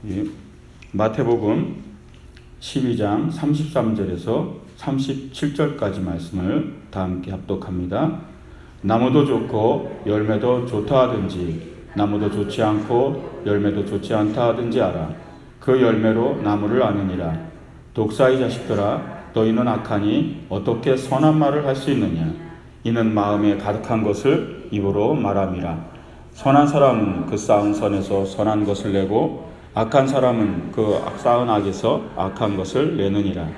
예, 마태복음 12장 33절에서 37절까지 말씀을 다 함께 합독합니다. 나무도 좋고 열매도 좋다 하든지 나무도 좋지 않고 열매도 좋지 않다 하든지 알아. 그 열매로 나무를 아느니라. 독사의 자식들아, 너희는 악하니 어떻게 선한 말을 할 수 있느냐. 이는 마음에 가득한 것을 입으로 말함이라. 선한 사람은 그 쌓은 선에서 선한 것을 내고 악한 사람은 그 쌓은 악에서 악한 것을 내느니라.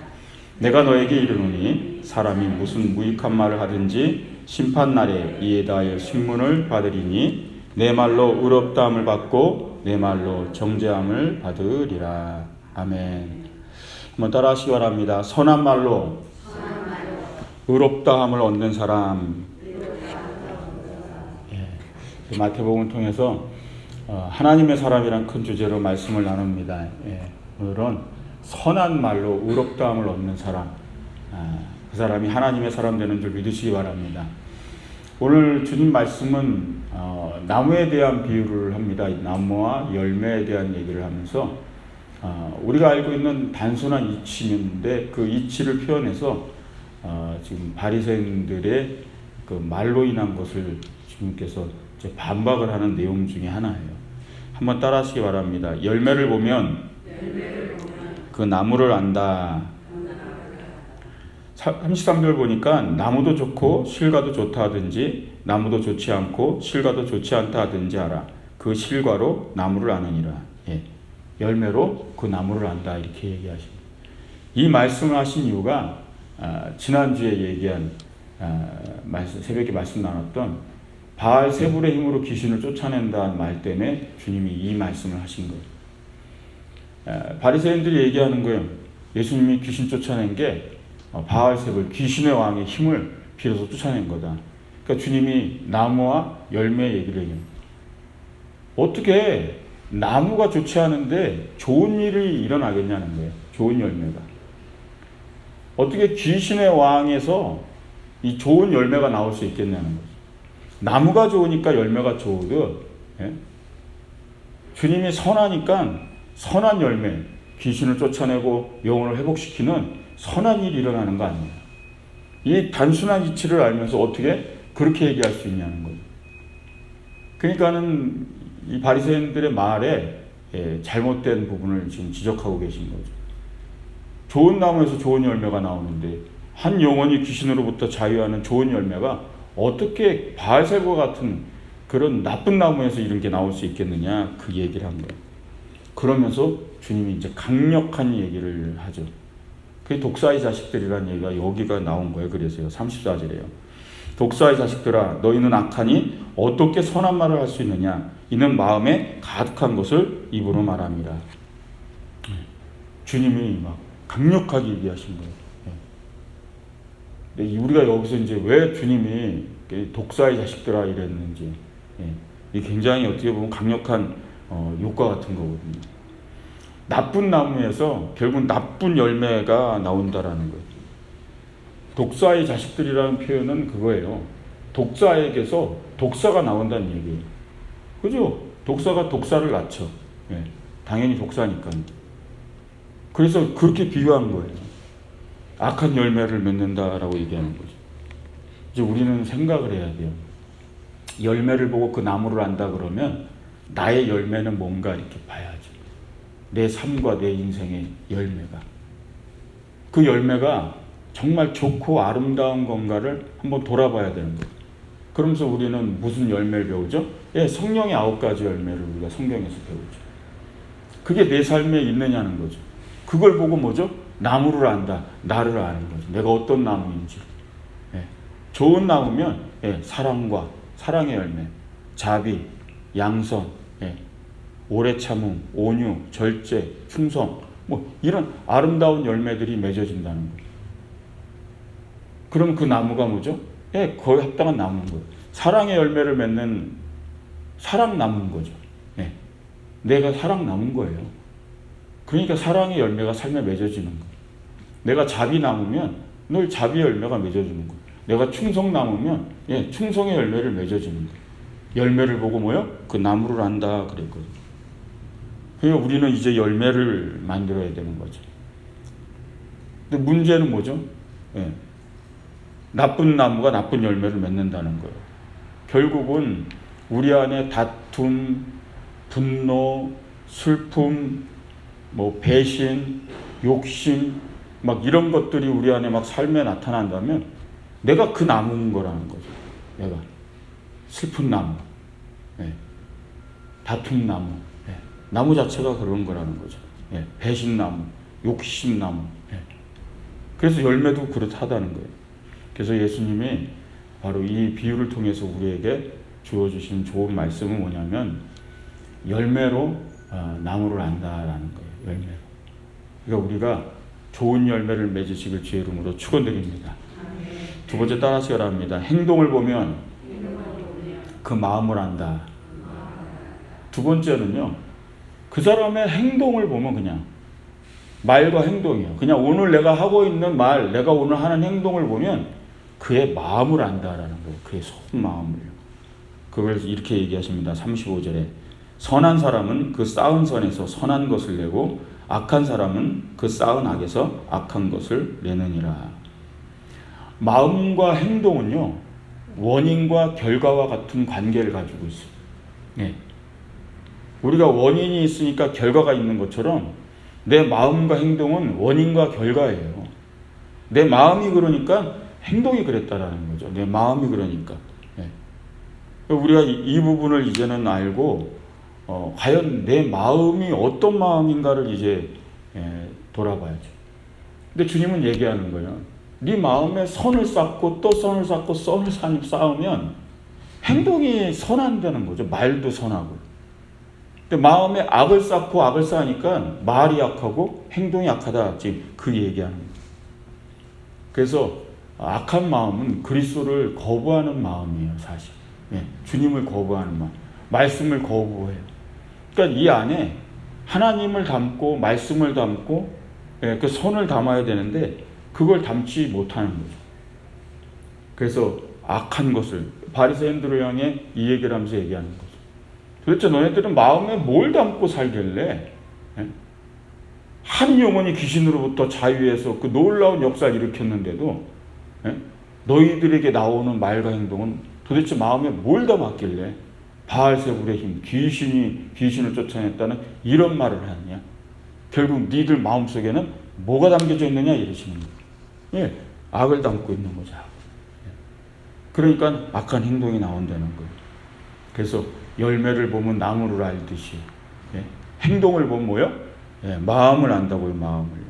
내가 너에게 이르노니 사람이 무슨 무익한 말을 하든지 심판날에 이에 대하여 신문을 받으리니 내 말로 의롭다함을 받고 내 말로 정죄함을 받으리라. 아멘. 한번 따라하시기 바랍니다. 선한 말로 의롭다함을 얻는 사람. 마태복음을 통해서 하나님의 사람이란 큰 주제로 말씀을 나눕니다. 오늘은 선한 말로 의롭다함을 얻는 사람, 그 사람이 하나님의 사람 되는 줄 믿으시기 바랍니다. 오늘 주님 말씀은 나무에 대한 비유를 합니다. 나무와 열매에 대한 얘기를 하면서 우리가 알고 있는 단순한 이치인데 그 이치를 표현해서 지금 바리새인들의 그 말로 인한 것을 주님께서 반박을 하는 내용 중에 하나예요. 한번 따라하시기 바랍니다. 열매를 보면 그 나무를 안다. 33절 보니까 나무도 좋고 실과도 좋다 하든지 나무도 좋지 않고 실과도 좋지 않다 하든지 알아. 그 실과로 나무를 아느니라. 열매로 그 나무를 안다. 이렇게 얘기하십니다. 이 말씀을 하신 이유가 지난주에 얘기한 새벽에 말씀 나눴던 바알세불의 힘으로 귀신을 쫓아낸다는 말 때문에 주님이 이 말씀을 하신 거예요. 바리새인들이 얘기하는 거예요. 예수님이 귀신 쫓아낸 게 바알세불, 귀신의 왕의 힘을 빌어서 쫓아낸 거다. 그러니까 주님이 나무와 열매 얘기를 해요. 어떻게 나무가 좋지 않은데 좋은 일이 일어나겠냐는 거예요. 좋은 열매가. 어떻게 귀신의 왕에서 이 좋은 열매가 나올 수 있겠냐는 거죠. 나무가 좋으니까 열매가 좋으듯 주님이 선하니까 선한 열매, 귀신을 쫓아내고 영혼을 회복시키는 선한 일이 일어나는 거 아니에요. 이 단순한 이치를 알면서 어떻게 그렇게 얘기할 수 있냐는 거죠. 그러니까는 이 바리새인들의 말에 잘못된 부분을 지금 지적하고 계신 거죠. 좋은 나무에서 좋은 열매가 나오는데 한 영혼이 귀신으로부터 자유하는 좋은 열매가 어떻게 바알세불 같은 그런 나쁜 나무에서 이런 게 나올 수 있겠느냐, 그 얘기를 한 거예요. 그러면서 주님이 이제 강력한 얘기를 하죠. 그게 독사의 자식들이라는 얘기가 여기가 나온 거예요. 그래서요. 34절에요. 독사의 자식들아, 너희는 악하니 어떻게 선한 말을 할 수 있느냐. 이는 마음에 가득한 것을 입으로 말함이라. 주님이 막 강력하게 얘기하신 거예요. 우리가 여기서 이제 왜 주님이 독사의 자식들아 이랬는지, 이게 굉장히 어떻게 보면 강력한 효과 같은 거거든요. 나쁜 나무에서 결국 나쁜 열매가 나온다라는 거예요. 독사의 자식들이라는 표현은 그거예요. 독사에게서 독사가 나온다는 얘기예요. 그죠? 독사가 독사를 낳죠. 당연히 독사니까. 그래서 그렇게 비유한 거예요. 악한 열매를 맺는다라고 얘기하는 거죠. 이제 우리는 생각을 해야 돼요. 열매를 보고 그 나무를 안다 그러면 나의 열매는 뭔가 이렇게 봐야죠. 내 삶과 내 인생의 열매가. 그 열매가 정말 좋고 아름다운 건가를 한번 돌아봐야 되는 거예요. 그러면서 우리는 무슨 열매를 배우죠? 성령의 9가지 열매를 우리가 성경에서 배우죠. 그게 내 삶에 있느냐는 거죠. 그걸 보고 뭐죠? 나무를 안다. 나를 아는 거죠. 내가 어떤 나무인지. 좋은 나무면 사랑과 사랑의 열매, 자비, 양선, 오래 참음, 온유, 절제, 충성, 이런 아름다운 열매들이 맺어진다는 거예요. 그럼 그 나무가 뭐죠? 거의 합당한 나무인 거예요. 사랑의 열매를 맺는 사랑 나무인 거죠. 내가 사랑 나무인 거예요. 그러니까 사랑의 열매가 삶에 맺어지는 거예요. 내가 자비 나무면 늘 자비의 열매가 맺어지는 거예요. 내가 충성 나무면 충성의 열매를 맺어지는 거예요. 열매를 보고 뭐요? 그 나무를 안다 그랬거든요. 그러니까 우리는 이제 열매를 만들어야 되는 거죠. 근데 문제는 뭐죠? 예. 나쁜 나무가 나쁜 열매를 맺는다는 거예요. 결국은 우리 안에 다툼, 분노, 슬픔, 뭐 배신, 욕심, 막 이런 것들이 우리 안에 막 삶에 나타난다면 내가 그 나무인 거라는 거죠. 내가 슬픈 나무, 예. 다툼 나무, 예. 나무 자체가 그런 거라는 거죠. 예. 배신 나무, 욕심 나무. 예. 그래서 열매도 그렇다는 거예요. 그래서 예수님이 바로 이 비유를 통해서 우리에게 주어주신 좋은 말씀은 뭐냐면 열매로 나무를 안다라는 거예요. 열매로. 그러니까 우리가 좋은 열매를 맺으시길 주의 이름으로 축원드립니다. 두 번째 따라서 합니다. 행동을 보면 그 마음을 안다. 두 번째는요. 그 사람의 행동을 보면 그냥 말과 행동이요. 그냥 오늘 내가 하고 있는 말, 내가 오늘 하는 행동을 보면 그의 마음을 안다라는 거예요. 그의 속마음을요. 그걸 이렇게 얘기하십니다. 35절에 선한 사람은 그 쌓은 선에서 선한 것을 내고 악한 사람은 그 쌓은 악에서 악한 것을 내느니라. 마음과 행동은요. 원인과 결과와 같은 관계를 가지고 있어요. 네. 우리가 원인이 있으니까 결과가 있는 것처럼 내 마음과 행동은 원인과 결과예요. 내 마음이 그러니까 행동이 그랬다라는 거죠. 내 마음이 그러니까. 네. 우리가 이 부분을 이제는 알고 과연 내 마음이 어떤 마음인가를 이제 돌아봐야죠. 근데 주님은 얘기하는 거예요. 네 마음에 선을 쌓고 또 선을 쌓고 선을 쌓으면 행동이 선한다는 거죠. 말도 선하고. 근데 마음에 악을 쌓고 악을 쌓으니까 말이 약하고 행동이 약하다. 지금 그 얘기하는 거예요. 그래서 악한 마음은 그리스도를 거부하는 마음이에요. 사실. 주님을 거부하는 마음. 말씀을 거부해요. 그러니까 이 안에 하나님을 담고 말씀을 담고 그 선을 담아야 되는데 그걸 담지 못하는 거죠. 그래서 악한 것을 바리새인들을 향해 이 얘기를 하면서 얘기하는 거죠. 도대체 너네들은 마음에 뭘 담고 살길래 한 영혼이 귀신으로부터 자유해서 그 놀라운 역사를 일으켰는데도 너희들에게 나오는 말과 행동은 도대체 마음에 뭘 담았길래 바알세불의 힘, 귀신을 쫓아냈다는 이런 말을 하느냐. 결국 니들 마음속에는 뭐가 담겨져 있느냐 이러시는 거예요. 예, 악을 담고 있는 거죠. 그러니까 악한 행동이 나온다는 거예요. 그래서 열매를 보면 나무를 알듯이 행동을 보면 뭐요? 마음을 안다고요. 마음을요.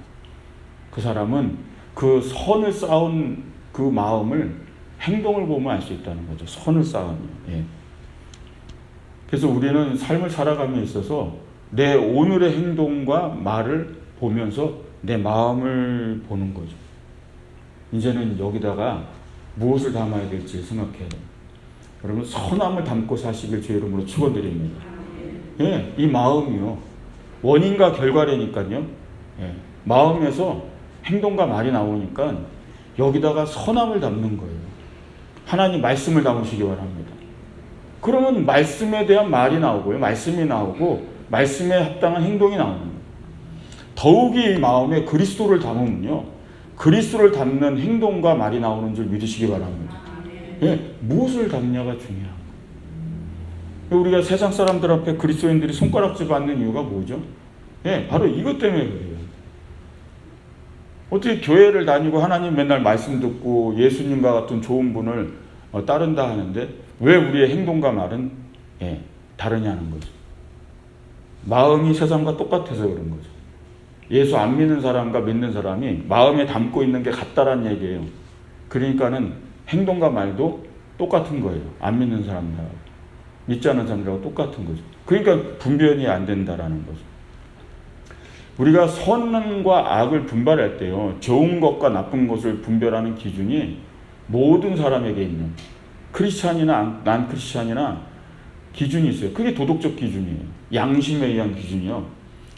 그 사람은 그 선을 쌓은 그 마음을 행동을 보면 알 수 있다는 거죠. 선을 쌓으면. 그래서 우리는 삶을 살아감에 있어서 내 오늘의 행동과 말을 보면서 내 마음을 보는 거죠. 이제는 여기다가 무엇을 담아야 될지 생각해야 돼요. 여러분 선함을 담고 사시길 주의 이름으로 축원드립니다. 이 마음이요. 원인과 결과라니까요. 마음에서 행동과 말이 나오니까 여기다가 선함을 담는 거예요. 하나님 말씀을 담으시기 바랍니다. 그러면 말씀에 대한 말이 나오고요. 말씀이 나오고 말씀에 합당한 행동이 나오는 거예요. 더욱이 마음에 그리스도를 담으면요. 그리스도를 담는 행동과 말이 나오는 줄 믿으시기 바랍니다. 무엇을 담냐가 중요한 거예요. 우리가 세상 사람들 앞에 그리스도인들이 손가락질 받는 이유가 뭐죠? 바로 이것 때문에 그래요. 어떻게 교회를 다니고 하나님 맨날 말씀 듣고 예수님과 같은 좋은 분을 따른다 하는데 왜 우리의 행동과 말은 다르냐는 거죠. 마음이 세상과 똑같아서 그런 거죠. 예수 안 믿는 사람과 믿는 사람이 마음에 담고 있는 게 같다라는 얘기예요. 그러니까는 행동과 말도 똑같은 거예요. 안 믿는 사람들하고 믿지 않는 사람들하고 똑같은 거죠. 그러니까 분별이 안 된다라는 거죠. 우리가 선과 악을 분별할 때요. 좋은 것과 나쁜 것을 분별하는 기준이 모든 사람에게 있는 크리스찬이나 난 크리스찬이나 기준이 있어요. 그게 도덕적 기준이에요. 양심에 의한 기준이요.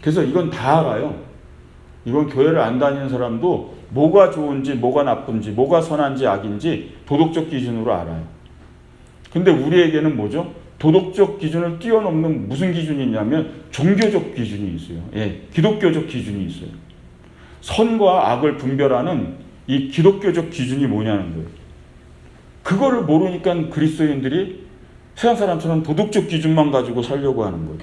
그래서 이건 다 알아요. 이건 교회를 안 다니는 사람도 뭐가 좋은지 뭐가 나쁜지 뭐가 선한지 악인지 도덕적 기준으로 알아요. 근데 우리에게는 뭐죠? 도덕적 기준을 뛰어넘는 무슨 기준이 있냐면 종교적 기준이 있어요. 예, 기독교적 기준이 있어요. 선과 악을 분별하는 이 기독교적 기준이 뭐냐는 거예요. 그거를 모르니까 그리스도인들이 세상 사람처럼 도덕적 기준만 가지고 살려고 하는 거예요.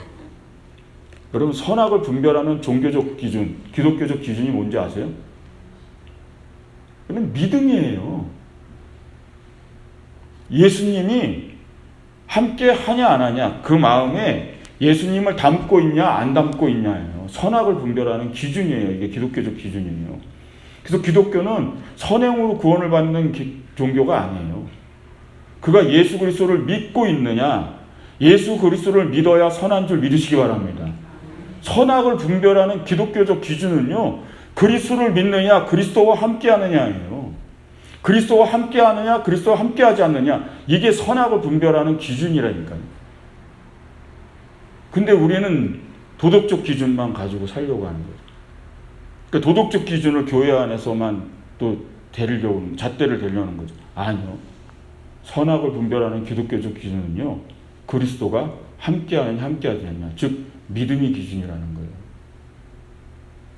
여러분, 선악을 분별하는 종교적 기준, 기독교적 기준이 뭔지 아세요? 그건 믿음이에요. 예수님이 함께 하냐 안 하냐, 그 마음에 예수님을 담고 있냐 안 담고 있냐예요. 선악을 분별하는 기준이에요. 이게 기독교적 기준이에요. 그래서 기독교는 선행으로 구원을 받는 종교가 아니에요. 그가 예수 그리스도를 믿고 있느냐, 예수 그리스도를 믿어야 선한 줄 믿으시기 바랍니다. 선악을 분별하는 기독교적 기준은요, 그리스도를 믿느냐, 그리스도와 함께 하느냐예요. 그리스도와 함께 하느냐, 그리스도와 함께 하지 않느냐, 이게 선악을 분별하는 기준이라니까요. 근데 우리는 도덕적 기준만 가지고 살려고 하는 거죠. 그러니까 도덕적 기준을 교회 안에서만 또 잣대를 대려는 거죠. 아니요. 선악을 분별하는 기독교적 기준은요, 그리스도가 함께하느냐 함께하지 않느냐, 즉 믿음이 기준이라는 거예요.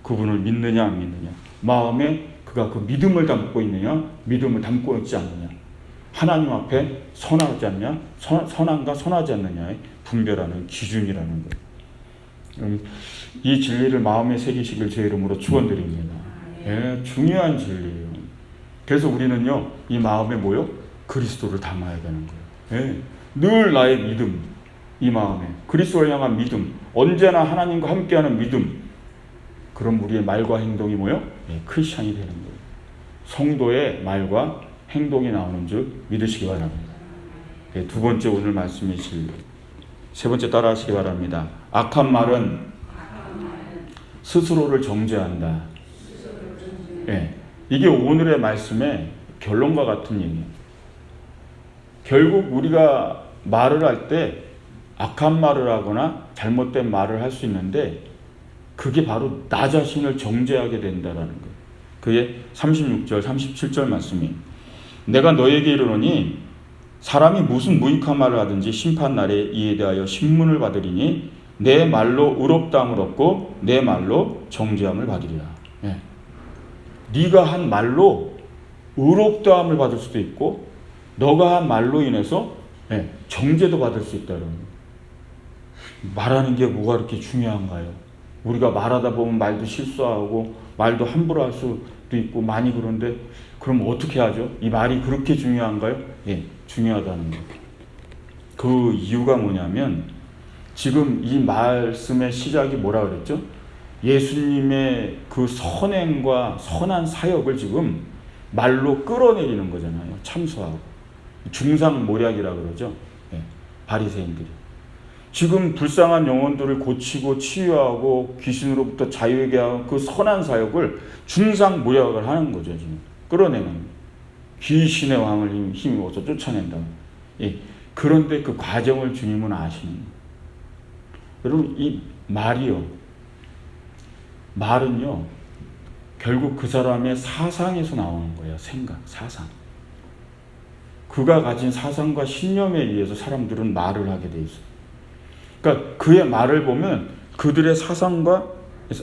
그분을 믿느냐 안 믿느냐, 마음에 그가 그 믿음을 담고 있느냐 믿음을 담고 있지 않느냐, 하나님 앞에 선하지 않냐 선한가 선하지 않느냐의 분별하는 기준이라는 거예요. 이 진리를 마음에 새기시길 제 이름으로 축원드립니다. 예, 중요한 진리예요. 그래서 우리는요, 이 마음에 그리스도를 담아야 되는 거예요. 예, 늘 나의 믿음, 이 마음에 그리스도를 향한 믿음, 언제나 하나님과 함께하는 믿음. 그럼 우리의 말과 행동이 예, 크리스찬이 되는 거예요. 성도의 말과 행동이 나오는 줄 믿으시기 바랍니다. 예, 두 번째 오늘 말씀이실 세 번째 따라하시기 바랍니다. 악한 말은 스스로를 정죄한다. 예, 이게 오늘의 말씀의 결론과 같은 얘기예요. 결국 우리가 말을 할 때 악한 말을 하거나 잘못된 말을 할 수 있는데 그게 바로 나 자신을 정죄하게 된다라는 거예요. 그게 36절, 37절 말씀이 내가 너에게 이르노니 사람이 무슨 무익한 말을 하든지 심판날에 이에 대하여 신문을 받으리니 내 말로 의롭다함을 얻고 내 말로 정죄함을 받으리라. 예. 네가 한 말로 의롭다함을 받을 수도 있고 너가 한 말로 인해서 정죄도 받을 수 있다는 거예요. 말하는 게 뭐가 그렇게 중요한가요? 우리가 말하다 보면 말도 실수하고 말도 함부로 할 수도 있고 많이 그런데 그럼 어떻게 하죠? 이 말이 그렇게 중요한가요? 예, 중요하다는 거예요. 그 이유가 뭐냐면 지금 이 말씀의 시작이 뭐라 그랬죠? 예수님의 그 선행과 선한 사역을 지금 말로 끌어내리는 거잖아요. 참수하고 중상모략이라 그러죠. 예, 바리새인들이 지금 불쌍한 영혼들을 고치고 치유하고 귀신으로부터 자유하게 하고 그 선한 사역을 중상모략을 하는 거죠. 지금 끌어내는 귀신의 왕을 힘입어서 쫓아낸다. 예, 그런데 그 과정을 주님은 아시는 거예요. 여러분, 이 말은요 결국 그 사람의 사상에서 나오는 거예요. 생각, 사상. 그가 가진 사상과 신념에 의해서 사람들은 말을 하게 돼 있어요. 그러니까 그의 말을 보면 그들의 사상과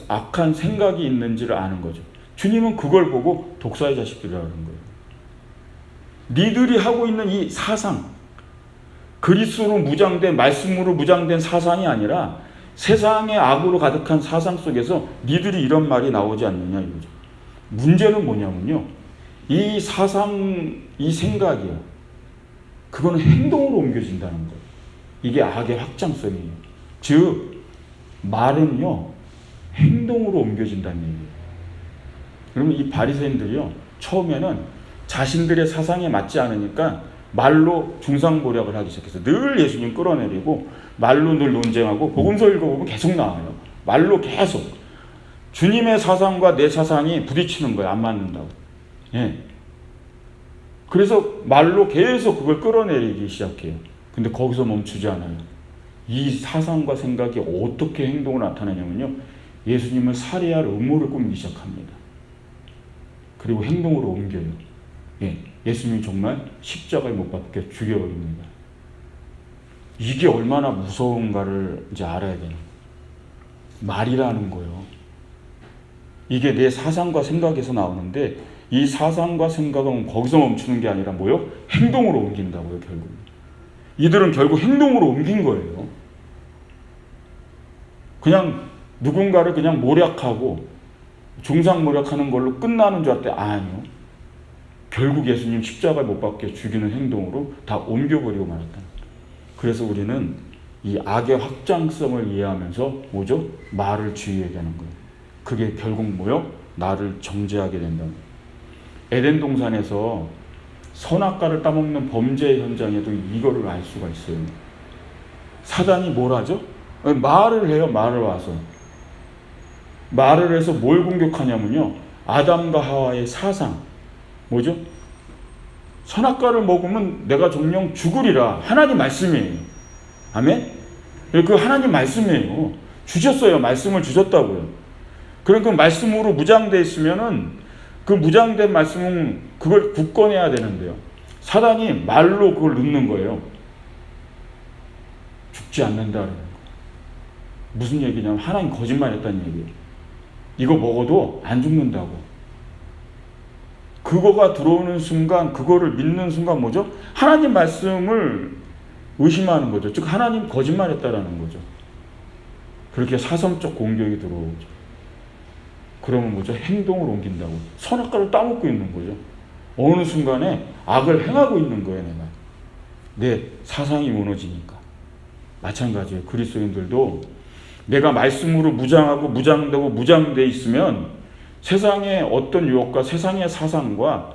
악한 생각이 있는지를 아는 거죠. 주님은 그걸 보고 독사의 자식들이라는 거예요. 니들이 하고 있는 이 사상, 그리스도로 무장된, 말씀으로 무장된 사상이 아니라 세상의 악으로 가득한 사상 속에서 니들이 이런 말이 나오지 않느냐 이거죠. 문제는 뭐냐면요, 이 사상, 이 생각이요, 그거는 행동으로 옮겨진다는 거예요. 이게 악의 확장성이에요. 즉 말은요 행동으로 옮겨진다는 얘기예요. 그러면 이 바리새인들이요 처음에는 자신들의 사상에 맞지 않으니까 말로 중상모략을 하기 시작해서 늘 예수님 끌어내리고 말로 늘 논쟁하고 복음서 읽어보면 계속 나와요. 말로 계속 주님의 사상과 내 사상이 부딪히는 거예요. 안 맞는다고. 예. 그래서 말로 계속 그걸 끌어내리기 시작해요. 근데 거기서 멈추지 않아요. 이 사상과 생각이 어떻게 행동을 나타내냐면요, 예수님을 살해할 음모를 꾸미기 시작합니다. 그리고 행동으로 옮겨요. 예, 예수님이 정말 십자가에 못 박혀 죽여버립니다. 이게 얼마나 무서운가를 이제 알아야 돼요. 말이라는 거예요. 이게 내 사상과 생각에서 나오는데 이 사상과 생각은 거기서 멈추는 게 아니라 뭐요? 행동으로 옮긴다고요, 결국. 이들은 결국 행동으로 옮긴 거예요. 그냥 누군가를 그냥 모략하고 중상모략하는 걸로 끝나는 줄 알았대. 아니요. 결국 예수님 십자가에 못 박혀 죽이는 행동으로 다 옮겨버리고 말았다. 그래서 우리는 이 악의 확장성을 이해하면서 뭐죠? 말을 주의하게 하는 거예요. 그게 결국 뭐요? 나를 정죄하게 된다. 에덴 동산에서 선악과를 따먹는 범죄 현장에도 이거를 알 수가 있어요. 사단이 뭘 하죠? 말을 해요. 말을 와서. 말을 해서 뭘 공격하냐면요. 아담과 하와의 사상. 뭐죠? 선악과를 먹으면 내가 정령 죽으리라. 하나님 말씀이에요. 아멘? 그 하나님 말씀이에요. 주셨어요. 말씀을 주셨다고요. 그럼 그 말씀으로 무장되어 있으면은 그 무장된 말씀은 그걸 굳건해야 되는데요. 사단이 말로 그걸 넣는 거예요. 죽지 않는다는 거. 무슨 얘기냐면 하나님 거짓말했다는 얘기예요. 이거 먹어도 안 죽는다고. 그거가 들어오는 순간, 그거를 믿는 순간 뭐죠? 하나님 말씀을 의심하는 거죠. 즉 하나님 거짓말했다라는 거죠. 그렇게 사성적 공격이 들어오죠. 그러면 뭐죠? 행동을 옮긴다고. 선악과를 따먹고 있는 거죠. 어느 순간에 악을 행하고 있는 거예요, 내가. 내 사상이 무너지니까. 마찬가지예요. 그리스도인들도 내가 말씀으로 무장하고 무장되고 무장돼 있으면 세상의 어떤 유혹과 세상의 사상과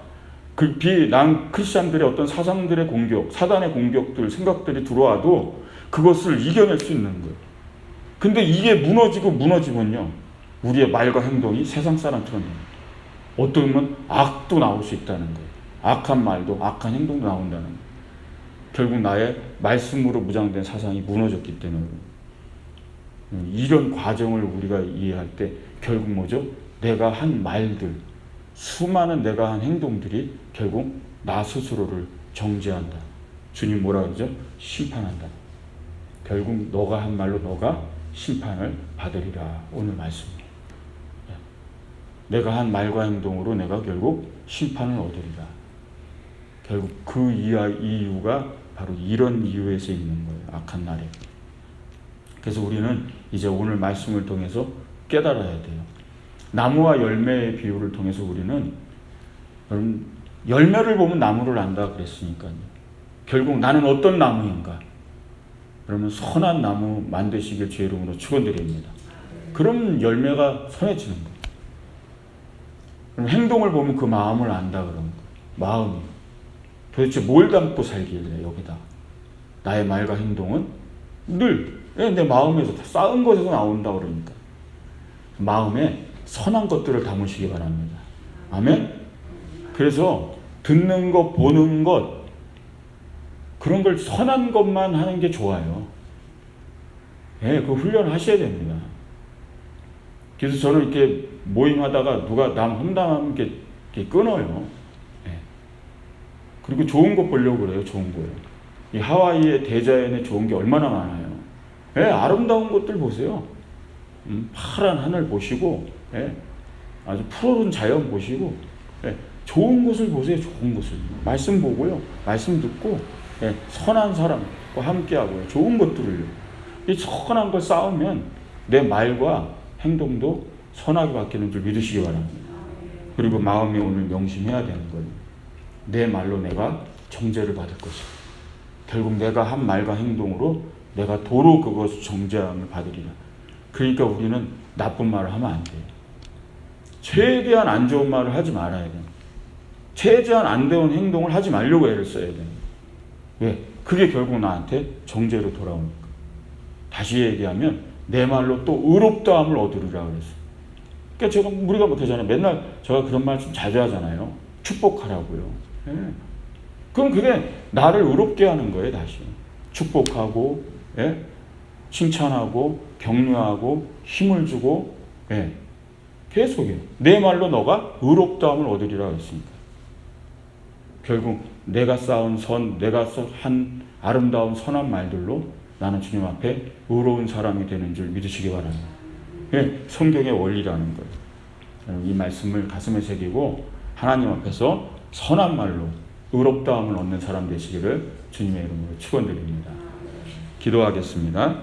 그 비난 크리스찬들의 어떤 사상들의 공격, 사단의 공격들, 생각들이 들어와도 그것을 이겨낼 수 있는 거예요. 근데 이게 무너지면요. 우리의 말과 행동이 세상 사람처럼 됩니다. 어쩌면 악도 나올 수 있다는 거예요. 악한 말도 악한 행동도 나온다는 거예요. 결국 나의 말씀으로 무장된 사상이 무너졌기 때문에 이런 과정을 우리가 이해할 때 결국 뭐죠? 내가 한 말들, 수많은 내가 한 행동들이 결국 나 스스로를 정죄한다. 주님 뭐라 그러죠? 심판한다. 결국 너가 한 말로 너가 심판을 받으리라. 오늘 말씀. 내가 한 말과 행동으로 내가 결국 심판을 얻으리라. 결국 그 이유가 바로 이런 이유에서 있는 거예요. 악한 날에. 그래서 우리는 이제 오늘 말씀을 통해서 깨달아야 돼요. 나무와 열매의 비유를 통해서 우리는 열매를 보면 나무를 안다 그랬으니까요. 결국 나는 어떤 나무인가? 그러면 선한 나무 만드시길 주의 이름으로 축원드립니다. 그럼 열매가 선해지는 거예요. 그럼 행동을 보면 그 마음을 안다 그러는 거예요. 마음이. 도대체 뭘 담고 살길래 여기다. 나의 말과 행동은 늘 내 마음에서 쌓은 것에서 나온다 그러니까. 마음에 선한 것들을 담으시기 바랍니다. 아멘? 그래서 듣는 것, 보는 것 그런 걸 선한 것만 하는 게 좋아요. 예, 그 훈련을 하셔야 됩니다. 그래서 저는 이렇게 모임하다가 누가 남 험담하면 이렇게 끊어요. 예. 그리고 좋은 것 보려고 그래요. 좋은 거예요. 이 하와이의 대자연에 좋은 게 얼마나 많아요. 예, 아름다운 것들 보세요. 파란 하늘 보시고, 예, 아주 푸른 자연 보시고, 예, 좋은 곳을 보세요. 좋은 곳을. 말씀 보고요. 말씀 듣고, 예, 선한 사람과 함께하고요. 좋은 것들을요. 이 선한 걸 쌓으면 내 말과 행동도 선하게 바뀌는 줄 믿으시기 바랍니다. 그리고 마음에 오늘 명심해야 되는 거예요. 내 말로 내가 정죄를 받을 것이다. 결국 내가 한 말과 행동으로 내가 도로 그것을 정죄함을 받으리라. 그러니까 우리는 나쁜 말을 하면 안 돼요. 최대한 안 좋은 말을 하지 말아야 돼요. 최대한 안 좋은 행동을 하지 말려고 애를 써야 돼요. 왜? 그게 결국 나한테 정죄로 돌아오니까. 다시 얘기하면 내 말로 또 의롭다함을 얻으리라 그랬어요. 그러니까 우리가 못하잖아요. 맨날 제가 그런 말씀 자주 하잖아요. 축복하라고요. 예. 그럼 그게 나를 의롭게 하는 거예요. 다시 축복하고, 예? 칭찬하고, 격려하고, 힘을 주고, 예. 계속해요. 내 말로 너가 의롭다함을 얻으리라 했으니까. 결국 내가 쌓은 선, 내가 한 아름다운 선한 말들로 나는 주님 앞에 의로운 사람이 되는 줄 믿으시기 바랍니다. 예, 성경의 원리라는 거예요. 이 말씀을 가슴에 새기고 하나님 앞에서 선한 말로 의롭다함을 얻는 사람 되시기를 주님의 이름으로 축원드립니다. 기도하겠습니다.